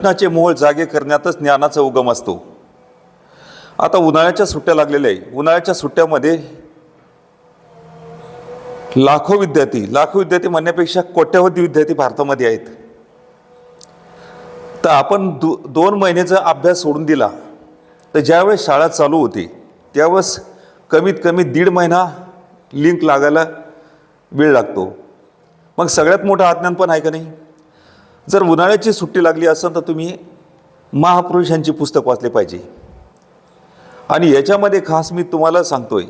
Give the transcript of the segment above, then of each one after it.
ज्ञानाचे मोह जागे करण्यातच ज्ञानाचा उगम असतो. आता उन्हाळ्याच्या सुट्ट्या लागलेल्या आहे. उन्हाळ्याच्या सुट्ट्यामध्ये लाखो विद्यार्थी म्हणण्यापेक्षा कोट्यावधी विद्यार्थी भारतामध्ये आहेत. तर आपण 2 महिन्याचा अभ्यास सोडून दिला तर ज्यावेळेस शाळा चालू होती त्यावेळेस कमीत कमी 1.5 महिना लिंक लागायला वेळ लागतो. मग सगळ्यात मोठं अज्ञान पण आहे का नाही? जर उन्हाळ्याची सुट्टी लागली असेल तर तुम्ही महापुरुषांची पुस्तक वाचले पाहिजे. आणि याच्यामध्ये खास मी तुम्हाला सांगतोय,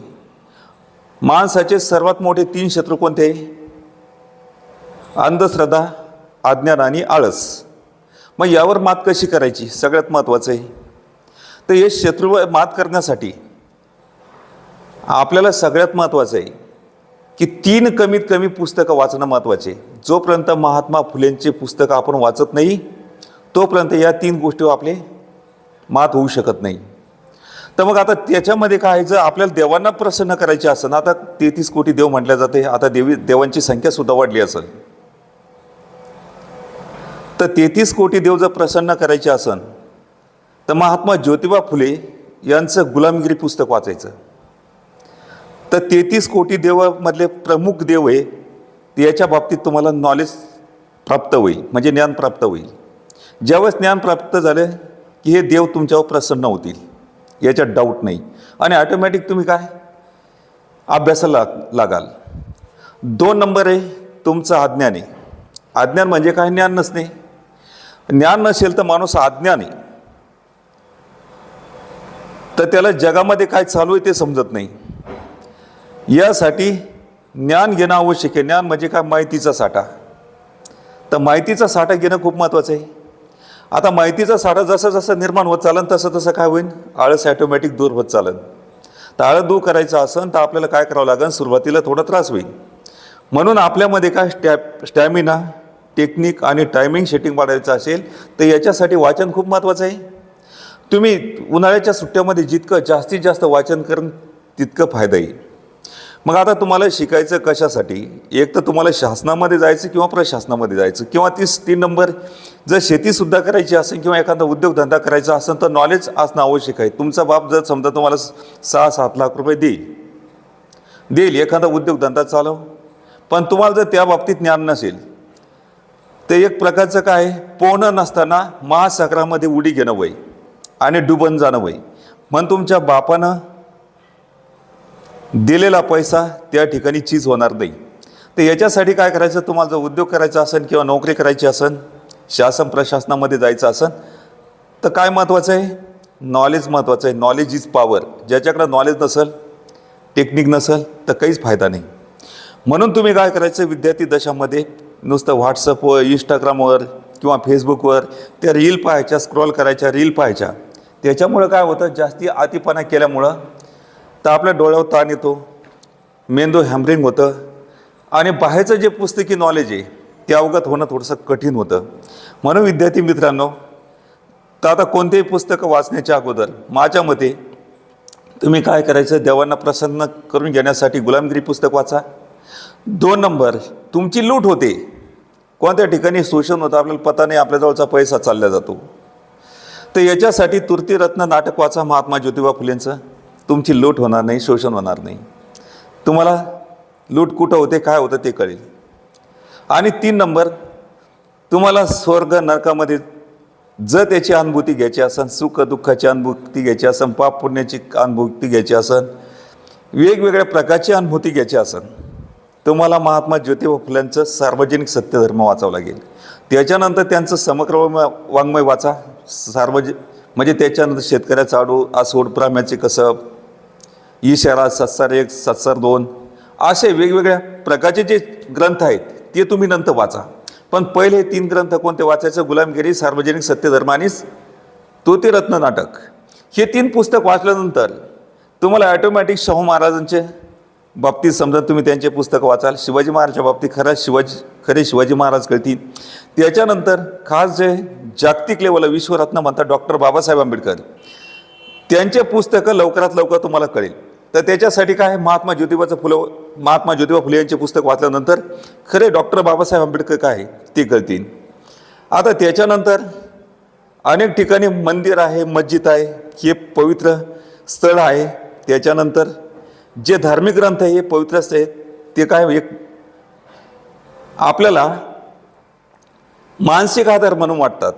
माणसाचे सर्वात मोठे 3 शत्रू कोणते? अंधश्रद्धा, अज्ञान आणि आळस. मग यावर मात कशी करायची? सगळ्यात महत्त्वाचं आहे. तर हे शत्रूवर मात करण्यासाठी आपल्याला सगळ्यात महत्त्वाचं आहे की 3 कमीत कमी पुस्तकं वाचणं महत्त्वाचे. जोपर्यंत महात्मा फुलेंचे पुस्तकं आपण वाचत नाही तोपर्यंत या 3 गोष्टीवर आपले मात होऊ शकत नाही. तर मग आता त्याच्यामध्ये काय आहे, जर आपल्याला देवांना प्रसन्न करायचे असेल, आता 33 कोटी देव म्हटल्या जाते, आता देवांची संख्या सुद्धा वाढली असेल, तर 33 कोटी देव जर प्रसन्न करायचे असेल तर महात्मा ज्योतिबा फुले यांचं गुलामगिरी पुस्तक वाचायचं. तर 33 कोटी देवामधले प्रमुख देव आहे, याच्या बाबतीत तुम्हाला नॉलेज प्राप्त होईल, म्हणजे ज्ञान प्राप्त होईल. ज्यावेळेस ज्ञान प्राप्त झालं की हे देव तुमच्यावर प्रसन्न होतील, याच्यात डाऊट नाही. आणि ऑटोमॅटिक तुम्ही काय अभ्यासाला लागाल. 2 नंबर आहे तुमचं अज्ञान आहे. अज्ञान म्हणजे काय? ज्ञान नसणे. ज्ञान नसेल तर माणूस अज्ञान आहे, तर त्याला जगामध्ये काय चालू आहे ते समजत नाही. यासाठी ज्ञान घेणं आवश्यक आहे. ज्ञान म्हणजे काय? माहितीचा साठा. तर माहितीचा साठा घेणं खूप महत्त्वाचं आहे. आता माहितीचा साठा जसं जसं निर्माण होत चालन तसं तसं काय होईल? आळस ॲटोमॅटिक दूर होत चालन. तर आळस दूर करायचं असेल तर आपल्याला काय करावं लागेल? सुरुवातीला थोडा त्रास होईल. म्हणून आपल्यामध्ये काय स्टॅमिना, टेक्निक आणि टायमिंग सेटिंग वाढवायचं असेल तर याच्यासाठी वाचन खूप महत्त्वाचं आहे. तुम्ही उन्हाळ्याच्या सुट्ट्यामध्ये जितकं जास्तीत जास्त वाचन करून तितकं फायदा येईल. मग आता तुम्हाला शिकायचं कशासाठी? एक तर तुम्हाला शासनामध्ये जायचं किंवा प्रशासनामध्ये जायचं, किंवा 3 नंबर जर शेतीसुद्धा करायची असेल किंवा एखादा उद्योगधंदा करायचा असेल तर नॉलेज असणं आवश्यक आहे. तुमचा बाप जर समजा तुम्हाला 6-7 लाख रुपये देईल एखादा उद्योगधंदा चालव, पण तुम्हाला जर त्या बाबतीत ज्ञान नसेल तर एक प्रकारचं काय, पोहणं नसताना महासागरामध्ये उडी घेणं वय आणि डुबून जाणं वय. म्हणून तुमच्या बापानं दिलेला पैसा त्या ठिकाणी चीज होणार नाही. तर याच्यासाठी काय करायचं? तुम्हाला जर उद्योग करायचा असेल किंवा नोकरी करायची असेल, शासन प्रशासनामध्ये जायचं असेल तर काय महत्त्वाचं आहे? नॉलेज महत्त्वाचं आहे. Knowledge is power. ज्याच्याकडे नॉलेज नसेल, टेक्निक नसेल तर काहीच फायदा नाही. म्हणून तुम्ही काय करायचं? विद्यार्थी दशामध्ये नुसतं व्हॉट्सअपवर, इंस्टाग्रामवर किंवा फेसबुकवर त्या रील पाहायच्या, स्क्रॉल करायच्या, रील पाहायच्या. त्याच्यामुळं काय होतं? जास्ती अतिपणा केल्यामुळं तर आपल्या डोळ्यावर ताण येतो, मेंदू हॅमरिंग होतं आणि बाहेरचं जे पुस्तकी नॉलेज आहे ते अवगत होणं थोडंसं कठीण होतं. म्हणून विद्यार्थी मित्रांनो, तर आता कोणतेही पुस्तकं वाचण्याच्या अगोदर माझ्या मते तुम्ही काय करायचं? देवांना प्रसन्न करून घेण्यासाठी गुलामगिरी पुस्तक वाचा. 2 नंबर तुमची लूट होते, कोणत्या ठिकाणी शोषण होतं आपल्याला पता नाही, आपल्याजवळचा पैसा चालला जातो. तर याच्यासाठी तृतीरत्न नाटक वाचा महात्मा ज्योतिबा फुलेंचं. तुमची लूट होणार नाही, शोषण होणार नाही. तुम्हाला लूट कुठं होते, काय होतं ते कळेल. आणि 3 नंबर तुम्हाला स्वर्ग नरकामध्ये जर त्याची अनुभूती घ्यायची असेल, सुख दुःखाची अनुभूती घ्यायची असेल, पाप पुण्याची अनुभूती घ्यायची असेल, वेगवेगळ्या प्रकारची अनुभूती घ्यायची असेल, तुम्हाला महात्मा ज्योतिबा फुलेंचं सार्वजनिक सत्यधर्म वाचावं लागेल. त्याच्यानंतर त्यांचं समग्र वाङ्मय वाचा. म्हणजे त्याच्यानंतर शेतकऱ्याचा आडू, आसूड, ब्राह्मणाचे कसब, इशारा, सत्सार 1, सत्सार 2 असे वेगवेगळ्या प्रकारचे जे ग्रंथ आहेत ते तुम्ही नंतर वाचा. पण पहिले 3 ग्रंथ कोणते वाचायचं? गुलामगिरी, सार्वजनिक सत्यधर्म आणि तृतीरत्न नाटक. हे 3 पुस्तक वाचल्यानंतर तुम्हाला ॲटोमॅटिक शाहू महाराजांचे बाबतीत समजा तुम्ही त्यांचे पुस्तकं वाचाल. शिवाजी महाराजांच्या बाबतीत खरे शिवाजी महाराज कळतील. त्याच्यानंतर खास जे जागतिक लेवलला विश्वरत्न म्हणतात डॉक्टर बाबासाहेब आंबेडकर, त्यांचे पुस्तकं लवकरात लवकर तुम्हाला कळेल. तर त्याच्यासाठी काय, महात्मा ज्योतिबा फुले यांचे पुस्तक वाचल्यानंतर खरे डॉक्टर बाबासाहेब आंबेडकर काय ते कळतील. आता त्याच्यानंतर अनेक ठिकाणी मंदिर आहे, मस्जिद आहे, हे पवित्र स्थळ आहे. त्याच्यानंतर जे धार्मिक ग्रंथ आहे हे पवित्र स्थळ आहेत. ते काय एक आपल्याला मानसिक आधार म्हणून वाटतात.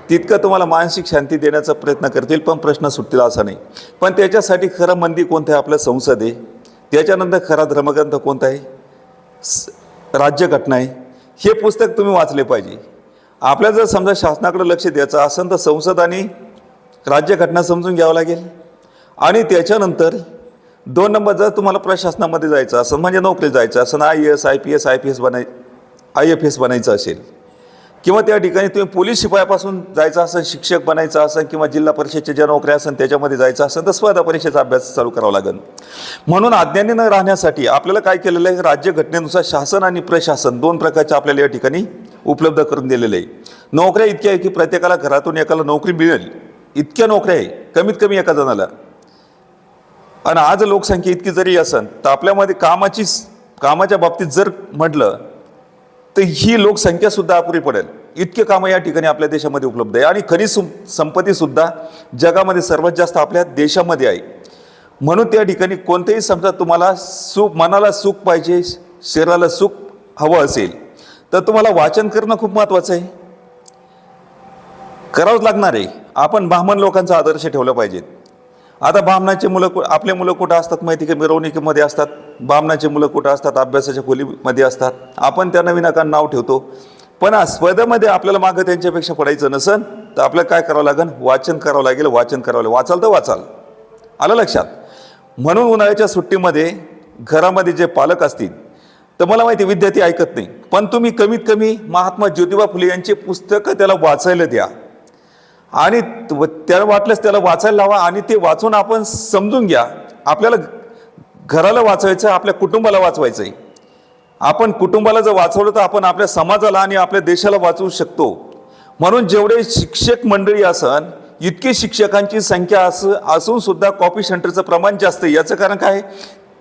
तितकं तुम्हाला मानसिक शांती देण्याचा प्रयत्न करतील, पण प्रश्न सुटतील असा नाही. पण त्याच्यासाठी खरं मंदिर कोणतं आहे? आपलं संसद आहे. त्याच्यानंतर खरा धर्मग्रंथ कोणता आहे? राज्यघटना आहे. हे पुस्तक तुम्ही वाचले पाहिजे. आपल्याला जर समजा शासनाकडे लक्ष द्यायचं असेल तर संसद आणि राज्यघटना समजून घ्यावं लागेल. आणि त्याच्यानंतर 2 नंबर, जर तुम्हाला प्रशासनामध्ये जायचं असेल, म्हणजे नोकरी जायचं असेल, IAS IPS IPS IFS बनायचं असेल, किंवा त्या ठिकाणी तुम्ही पोलीस शिपायापासून जायचं असेल, शिक्षक बनायचं असेल, किंवा जिल्हा परिषदेच्या ज्या नोकऱ्या असेल त्याच्यामध्ये जायचं असेल, तर स्पर्धा परीक्षेचा अभ्यास चालू करावा लागेल. म्हणून अज्ञानी न राहण्यासाठी आपल्याला काय केलेलं आहे? राज्यघटनेनुसार शासन आणि प्रशासन 2 प्रकारचे आपल्याला या ठिकाणी उपलब्ध करून दिलेले आहे. नोकऱ्या इतक्या आहे की प्रत्येकाला घरातून एकाला नोकरी मिळेल इतक्या नोकऱ्या आहे, कमीत कमी एका जणाला. आणि आज लोकसंख्या इतकी जरी असेल तर आपल्यामध्ये कामाच्या बाबतीत जर म्हटलं तर ही लोकसंख्या सुद्धा अपुरी पडेल. इतके कामं या ठिकाणी आपल्या देशामध्ये उपलब्ध आहे. आणि खनिज संपत्ती सुद्धा जगामध्ये सर्वात जास्त आपल्या देशामध्ये आहे. म्हणून त्या ठिकाणी कोणतेही समजा तुम्हाला मनाला सुख पाहिजे, शरीराला सुख हवं असेल तर तुम्हाला वाचन करणं खूप महत्त्वाचं आहे, करावंच लागणार आहे. आपण ब्राह्मण लोकांचा आदर्श ठेवला पाहिजे. आता ब्राह्मणाचे मुलं आपले मुलं कुठं असतात माहिती का? मिरवणुकीमध्ये असतात. ब्राह्मणाचे मुलं कुठं असतात? अभ्यासाच्या खोलीमध्ये असतात. आपण त्यांना विनाकारण नाव ठेवतो. पण स्पर्धेमध्ये आपल्याला मागं त्यांच्यापेक्षा पडायचं नसेल तर आपल्याला काय करावं लागेल? वाचन करावं लागेल. वाचाल तर वाचाल. आलं लक्षात? म्हणून उन्हाळ्याच्या सुट्टीमध्ये घरामध्ये जे पालक असतील तर मला माहिती विद्यार्थी ऐकत नाही, पण तुम्ही कमीत कमी महात्मा ज्योतिबा फुले यांची पुस्तकं त्याला वाचायला द्या. आणि त्याला वाटल्यास त्याला वाचायला लावा. आणि ते वाचून आपण समजून घ्या. आपल्याला घराला वाचवायचं, आपल्या कुटुंबाला वाचवायचं आहे. आपण कुटुंबाला जर वाचवलं तर आपण आपल्या समाजाला आणि आपल्या देशाला वाचवू शकतो. म्हणून जेवढे शिक्षक मंडळी असन इतकी शिक्षकांची संख्या असून सुद्धा कॉपी सेंटरचं प्रमाण जास्त आहे. याचं कारण काय?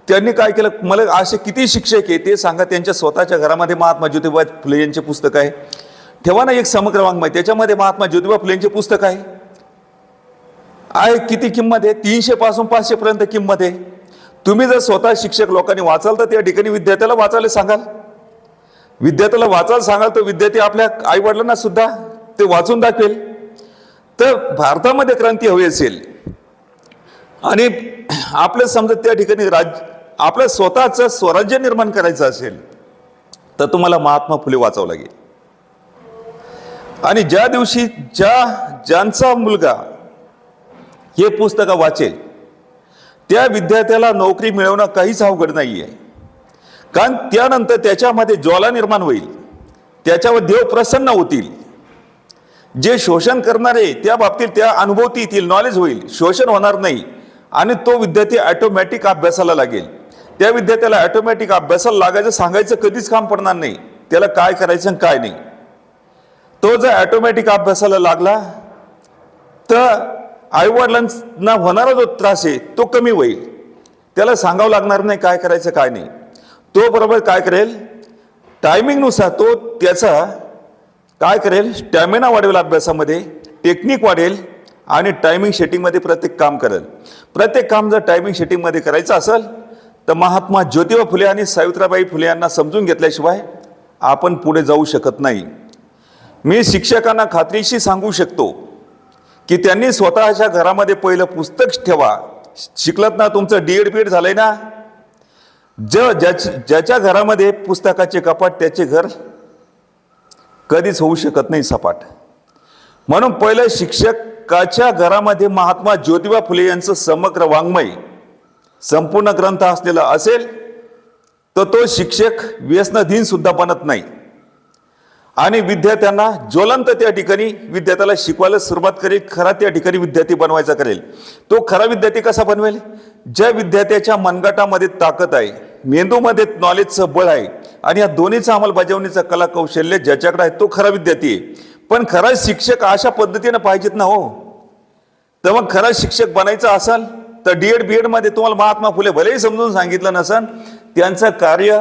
त्यांनी काय केलं? मला असे किती शिक्षक आहे ते सांगा. त्यांच्या स्वतःच्या घरामध्ये महात्मा ज्योतिबा फुले यांचे पुस्तक आहे. ठेवा ना एक समग्र वाङ्मय, त्याच्यामध्ये महात्मा ज्योतिबा फुले यांचे पुस्तक आहे. किती किंमत आहे? 300 पासून 500 पर्यंत किंमत आहे. तुम्ही जर स्वतः शिक्षक लोकांनी वाचाल तर त्या ठिकाणी विद्यार्थ्याला वाचायला सांगाल. विद्यार्थ्याला वाचायला सांगाल तर विद्यार्थी आपल्या आईवडिलांना सुद्धा ते वाचून दाखवेल. तर भारतामध्ये क्रांती हवी असेल आणि आपलं समजा त्या ठिकाणी आपलं स्वतःचं स्वराज्य निर्माण करायचं असेल तर तुम्हाला महात्मा फुले वाचावं लागेल. आणि ज्या दिवशी ज्यांचा मुलगा हे पुस्तक वाचेल त्या विद्यार्थ्याला नोकरी मिळवणं काहीच अवघड नाही आहे. कारण त्यानंतर त्याच्यामध्ये ज्वाला निर्माण होईल, त्याच्यावर देव प्रसन्न होतील. जे शोषण करणारे त्या बाबतीत त्या अनुभवती येतील, नॉलेज होईल, शोषण होणार नाही. आणि तो विद्यार्थी ऑटोमॅटिक अभ्यासाला लागेल. त्या विद्यार्थ्याला ऑटोमॅटिक अभ्यासाला लागायचं सांगायचं कधीच काम पडणार नाही. त्याला काय करायचं आणि काय नाही. तो जर ऑटोमॅटिक अभ्यासाला लागला तर आईवडिलांना होणारा जो त्रास आहे तो कमी होईल. त्याला सांगावं लागणार नाही काय करायचं काय नाही. तो बरोबर काय करेल? टायमिंगनुसार तो त्याचा काय करेल? स्टॅमिना वाढवेल, अभ्यासामध्ये टेक्निक वाढेल आणि टायमिंग सेटिंगमध्ये प्रत्येक काम करेल. प्रत्येक काम जर टायमिंग सेटिंगमध्ये करायचं असेल तर महात्मा ज्योतिबा फुले आणि सावित्रीबाई फुले यांना समजून घेतल्याशिवाय आपण पुढे जाऊ शकत नाही. मी शिक्षकांना खात्रीशी सांगू शकतो की त्यांनी स्वतःच्या घरामध्ये पहिलं पुस्तक ठेवा. शिकलात ना, तुमचं DED BED झालंय ना, ज्याच्या घरामध्ये पुस्तकाचे कपाट त्याचे घर कधीच होऊ शकत नाही सपाट. म्हणून पहिलं शिक्षकाच्या घरामध्ये महात्मा ज्योतिबा फुले यांचं समग्र वाङ्मय संपूर्ण ग्रंथ असलेला असेल तर तो शिक्षक व्यसनाधीन सुद्धा बनत नाही. आणि विद्यार्थ्यांना ज्वलंत त्या ठिकाणी विद्यार्थ्याला शिकवायला सुरुवात करेल. खरा त्या ठिकाणी विद्यार्थी बनवायचा करेल. तो खरा विद्यार्थी कसा बनवेल? ज्या विद्यार्थ्याच्या मनगटामध्ये ताकद आहे, मेंदूमध्ये नॉलेजचं बळ आहे आणि या दोन्हीचं अंमलबजावणीचं कला कौशल्य ज्याच्याकडे आहे तो खरा विद्यार्थी आहे. पण खरा शिक्षक अशा पद्धतीनं पाहिजेत ना हो. तर मग खरा शिक्षक बनायचं असेल तर DED BED मध्ये तुम्हाला महात्मा फुले भलेही समजून सांगितलं नसेल, त्यांचं कार्य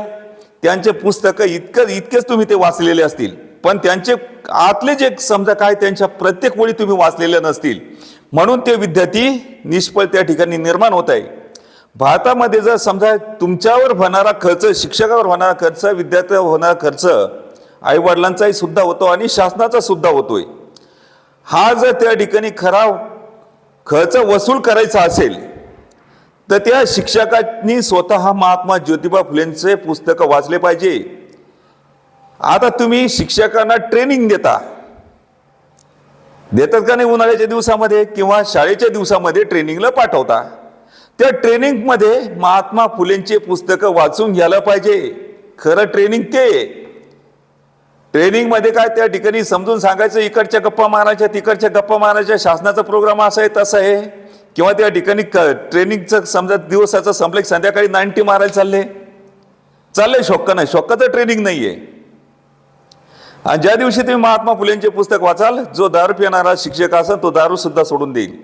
त्यांचे पुस्तकं इतकेच तुम्ही ते वाचलेले असतील पण त्यांचे आतले जे समजा काय त्यांच्या प्रत्येक ओळी तुम्ही वाचलेल्या नसतील, म्हणून ते विद्यार्थी निष्फळ त्या ठिकाणी निर्माण होत आहे. भारतामध्ये जर समजा तुमच्यावर होणारा खर्च, शिक्षकावर होणारा खर्च, विद्यार्थ्यावर होणारा खर्च आईवडिलांचाही सुद्धा होतो आणि शासनाचा सुद्धा होतोय. हा जर त्या ठिकाणी खरा खर्च वसूल करायचा असेल तर त्या शिक्षकांनी स्वतः महात्मा ज्योतिबा फुलेंचे पुस्तकं वाचले पाहिजे. आता तुम्ही शिक्षकांना ट्रेनिंग देतात का नाही? उन्हाळ्याच्या दिवसामध्ये किंवा शाळेच्या दिवसामध्ये ट्रेनिंगला पाठवता. त्या ट्रेनिंगमध्ये महात्मा फुलेंचे पुस्तकं वाचून घ्यायला पाहिजे. खरं ट्रेनिंग ते. ट्रेनिंगमध्ये काय त्या ठिकाणी समजून सांगायचं, इकडच्या गप्पा मारायच्या, तिकडच्या गप्पा मारायच्या, शासनाचा प्रोग्राम असा आहे तसं आहे, किंवा त्या ठिकाणी ट्रेनिंगचं समजा दिवसाचं संपलं संध्याकाळी 90 मारायला चालले शोक्क नाही. शोक्काचं ट्रेनिंग नाहीये. आणि ज्या दिवशी तुम्ही महात्मा फुलेंचे पुस्तक वाचाल, जो दारू पिणारा शिक्षक असेल तो दारू सुद्धा सोडून देईल.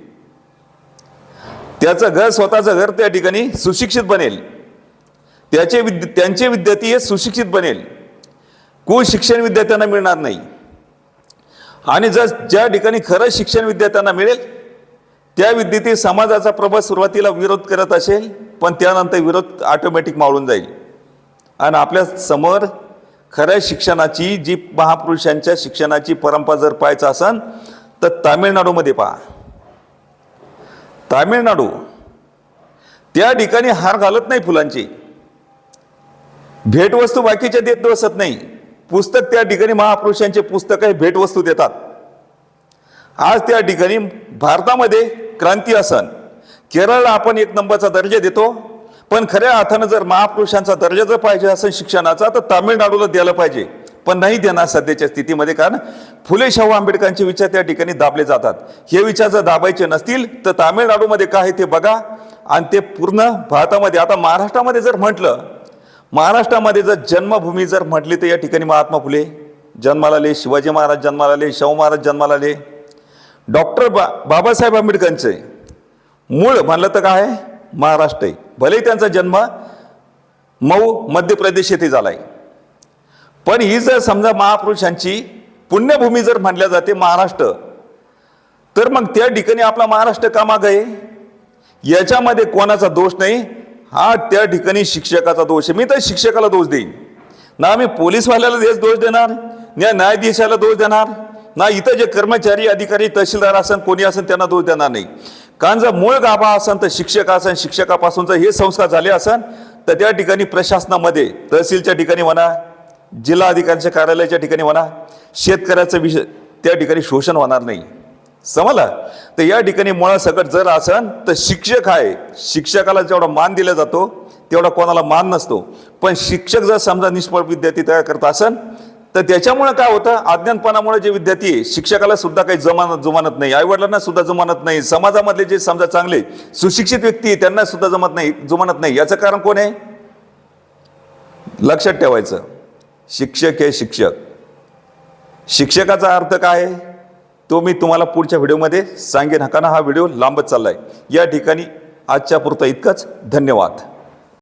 त्याचं घर, स्वतःचं घर त्या ठिकाणी सुशिक्षित बनेल. त्यांचे विद्यार्थी हे सुशिक्षित बनेल. कुशिक्षण विद्यार्थ्यांना मिळणार नाही. आणि ज्या ठिकाणी खरं शिक्षण विद्यार्थ्यांना मिळेल त्या विद्यार्थी समाजाचा प्रभाव सुरुवातीला विरोध करत असेल, पण त्यानंतर विरोध ऑटोमॅटिक मावळून जाईल. आणि आपल्या समोर खऱ्या शिक्षणाची, जी महापुरुषांच्या शिक्षणाची परंपरा जर पाहायचं असेल तर तामिळनाडूमध्ये पहा. तामिळनाडू त्या ठिकाणी हार घालत नाही फुलांची, भेटवस्तू बाकीच्या देत बसत नाही. पुस्तक त्या ठिकाणी महापुरुषांचे पुस्तक आहे, भेटवस्तू देतात. आज त्या ठिकाणी भारतामध्ये क्रांती असन, केरळला आपण 1 नंबरचा दर्जा देतो, पण खऱ्या अर्थानं जर महापुरुषांचा दर्जा जर पाहिजे असेल शिक्षणाचा तर तामिळनाडूला द्यायला पाहिजे, पण नाही देणार सध्याच्या स्थितीमध्ये. कारण फुले शाहू आंबेडकरांचे विचार त्या ठिकाणी दाबले जातात. हे विचार जर दाबायचे नसतील तर तामिळनाडूमध्ये काय आहे ते बघा. आणि ते पूर्ण भारतामध्ये, आता महाराष्ट्रामध्ये जर म्हटलं, महाराष्ट्रामध्ये जर जन्मभूमी जर म्हटली तर या ठिकाणी महात्मा फुले जन्माला आले, शिवाजी महाराज जन्माला आले, शाहू महाराज जन्माला आले. डॉक्टर बाबासाहेब आंबेडकरांचे मूळ म्हणलं तर काय आहे? महाराष्ट्र आहे. भले त्यांचा जन्म मऊ मध्य प्रदेश येथे झालाय, पण ही जर समजा महापुरुषांची पुण्यभूमी जर म्हणल्या जाते महाराष्ट्र, तर मग त्या ठिकाणी आपला महाराष्ट्र का मागे आहे? याच्यामध्ये कोणाचा दोष नाही, हा त्या ठिकाणी शिक्षकाचा दोष आहे. मी तर शिक्षकाला दोष देईन ना, आम्ही पोलीसवाल्याला दोष देणार ना, न्यायाधीशाला दोष देणार ना, इथं जे कर्मचारी, अधिकारी, तहसीलदार असन, कोणी असन त्यांना दोष देणार नाही. कारण जर मूळ गाभा असन तर शिक्षक असन, शिक्षकापासून जर हे संस्कार झाले असन तर त्या ठिकाणी प्रशासनामध्ये, तहसीलच्या ठिकाणी म्हणा, जिल्हा अधिकाऱ्यांच्या कार्यालयाच्या ठिकाणी म्हणा, शेतकऱ्याचं विषय त्या ठिकाणी शोषण होणार नाही. समजलं? तर या ठिकाणी मुळासकट जर असन तर शिक्षक आहे, शिक्षकाला जेवढा मान दिला जातो तेवढा कोणाला मान नसतो. पण शिक्षक जर समजा निष्फळ विद्यार्थी तयार करत असन तर त्याच्यामुळे काय होतं? अज्ञानपणामुळे जे विद्यार्थी आहे, शिक्षकाला सुद्धा काही जुमानत नाही, आईवडिलांना सुद्धा जुमानत नाही, समाजामधले जे समजा चांगले सुशिक्षित व्यक्ती आहे त्यांना सुद्धा जुमानत नाही. याचं कारण कोण आहे? लक्षात ठेवायचं, शिक्षक हे शिक्षक. शिक्षकाचा अर्थ काय आहे तो मी तुम्हाला पुढच्या व्हिडिओमध्ये सांगेन. हकाना हा व्हिडिओ लांबत चाललाय. या ठिकाणी आजच्या पुरता इतकंच. धन्यवाद.